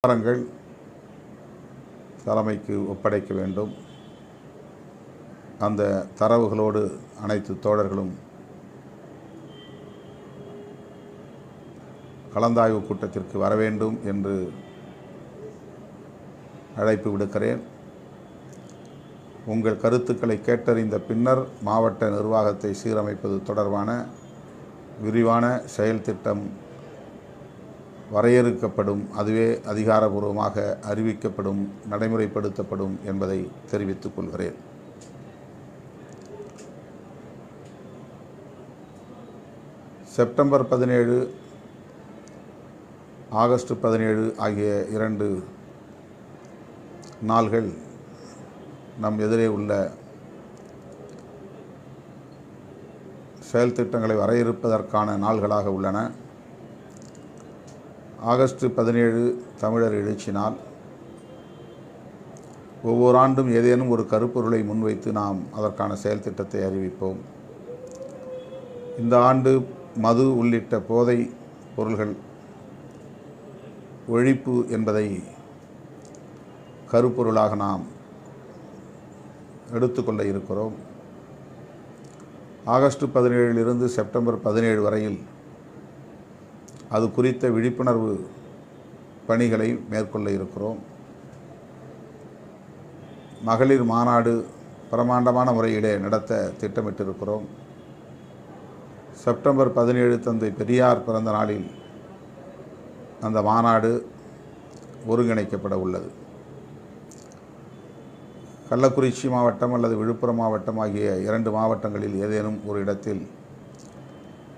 விவரங்கள் தலைமைக்கு ஒப்படைக்க வேண்டும். அந்த தரவுகளோடு அனைத்து தோழர்களும் கலந்தாய்வு கூட்டத்திற்கு வர வேண்டும் என்று அழைப்பு விடுக்கிறேன். உங்கள் கருத்துக்களை கேட்டறிந்த பின்னர் மாவட்ட நிர்வாகத்தை சீரமைப்பது தொடர்பான விரிவான செயல் திட்டம் வரையறுக்கப்படும். அதுவே அதிகாரபூர்வமாக அறிவிக்கப்படும், நடைமுறைப்படுத்தப்படும் என்பதை தெரிவித்துக் கொள்கிறேன். செப்டம்பர் 17, ஆகஸ்ட் 17 ஆகிய 2 நாள்கள் நம் எதிரே உள்ள செயல் திட்டங்களை வரையறுப்பதற்கான நாள்களாக உள்ளன. ஆகஸ்ட் 17 தமிழர் எழுச்சி நாள். ஒவ்வொரு ஆண்டும் ஏதேனும் ஒரு கருப்பொருளை முன்வைத்து நாம் அதற்கான செயல் திட்டத்தை அறிவிப்போம். இந்த ஆண்டு மது உள்ளிட்ட போதை பொருள்கள் ஒழிப்பு என்பதை கருப்பொருளாக நாம் எடுத்துக்கொள்ள இருக்கிறோம். ஆகஸ்ட் 17 செப்டம்பர் 17 வரையில் அது குறித்த விழிப்புணர்வு பணிகளை மேற்கொள்ள இருக்கிறோம். மகளிர் மாநாடு பிரமாண்டமான முறையிலே நடத்த திட்டமிட்டிருக்கிறோம். செப்டம்பர் 17 தந்தை பெரியார் பிறந்த நாளில் அந்த மாநாடு ஒருங்கிணைக்கப்பட உள்ளது. கள்ளக்குறிச்சி மாவட்டம் அல்லது விழுப்புரம் மாவட்டம் ஆகிய 2 மாவட்டங்களில் ஏதேனும் ஒரு இடத்தில்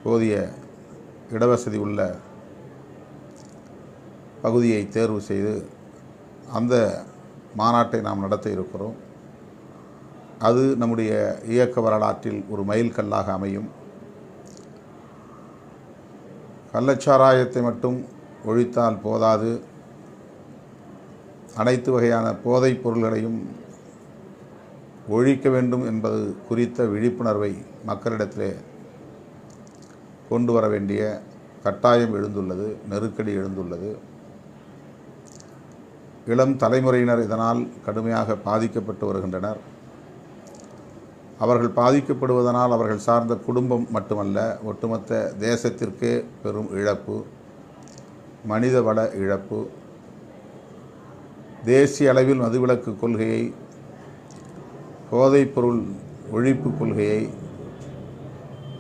போதிய இடவசதி உள்ள பகுதியை தேர்வு செய்து அந்த மாநாட்டை நாம் நடத்த இருக்கிறோம். அது நம்முடைய இயக்க வரலாற்றில் ஒரு மைல்கல்லாக அமையும். கள்ளச்சாராயத்தை மட்டும் ஒழித்தால் போதாது, அனைத்து வகையான போதைப் பொருள்களையும் ஒழிக்க வேண்டும் என்பது குறித்த விழிப்புணர்வை மக்களிடத்திலே கொண்டு வர வேண்டிய கட்டாயம் எழுந்துள்ளது, நெருக்கடி எழுந்துள்ளது. இளம் தலைமுறையினர் இதனால் கடுமையாக பாதிக்கப்பட்டு வருகின்றனர். அவர்கள் பாதிக்கப்படுவதனால் அவர்கள் சார்ந்த குடும்பம் மட்டுமல்ல, ஒட்டுமொத்த தேசத்திற்கே பெரும் இழப்பு, மனித வள இழப்பு. தேசிய அளவில் மதுவிலக்கு கொள்கையை, போதைப்பொருள் ஒழிப்பு கொள்கையை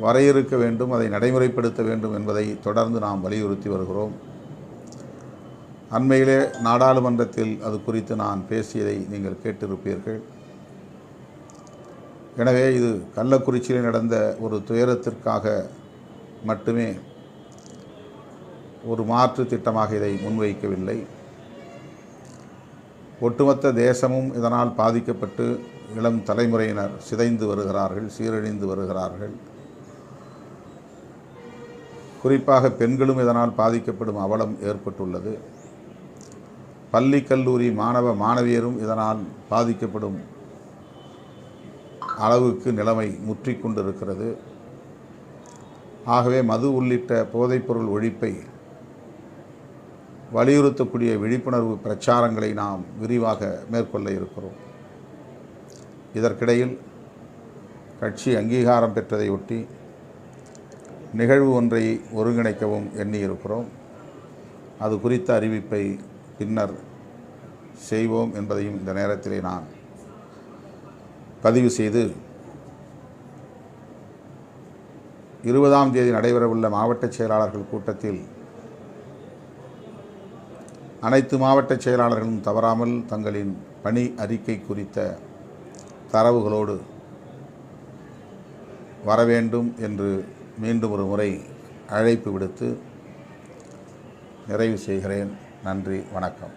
வரையறுக்க வேண்டும், அதை நடைமுறைப்படுத்த வேண்டும் என்பதை தொடர்ந்து நாம் வலியுறுத்தி வருகிறோம். அண்மையிலே நாடாளுமன்றத்தில் அது குறித்து நான் பேசியதை நீங்கள் கேட்டிருப்பீர்கள். எனவே இது கள்ளக்குறிச்சியில் நடந்த ஒரு துயரத்திற்காக மட்டுமே ஒரு மாற்று திட்டமாக இதை முன்வைக்கவில்லை. ஒட்டுமொத்த தேசமும் இதனால் பாதிக்கப்பட்டு இளம் தலைமுறையினர் சிதைந்து வருகிறார்கள், சீரழிந்து வருகிறார்கள். குறிப்பாக பெண்களும் இதனால் பாதிக்கப்படும் அவலம் ஏற்பட்டுள்ளது. பள்ளி கல்லூரி மாணவ மாணவியரும் இதனால் பாதிக்கப்படும் அளவுக்கு நிலைமை முற்றிக்கொண்டிருக்கிறது. ஆகவே மது உள்ளிட்ட போதைப்பொருள் ஒழிப்பை வலியுறுத்தக்கூடிய விழிப்புணர்வு பிரச்சாரங்களை நாம் விரிவாக மேற்கொள்ள இருக்கிறோம். இதற்கிடையில் கட்சி அங்கீகாரம் பெற்றதையொட்டி நிகழ்வு ஒன்றை ஒருங்கிணைக்கவும் எண்ணியிருக்கிறோம். அது குறித்த அறிவிப்பை பின்னர் செய்வோம் என்பதையும் இந்த நேரத்திலே நான் பதிவு செய்து, 20ஆம் தேதி நடைபெறவுள்ள மாவட்ட செயலாளர்கள் கூட்டத்தில் அனைத்து மாவட்ட செயலாளர்களும் தவறாமல் தங்களின் பணி அறிக்கை குறித்த தரவுகளோடு வர வேண்டும் என்று மீண்டும் ஒரு முறை அழைப்பு விடுத்து நிறைவு செய்கிறேன். நன்றி, வணக்கம்.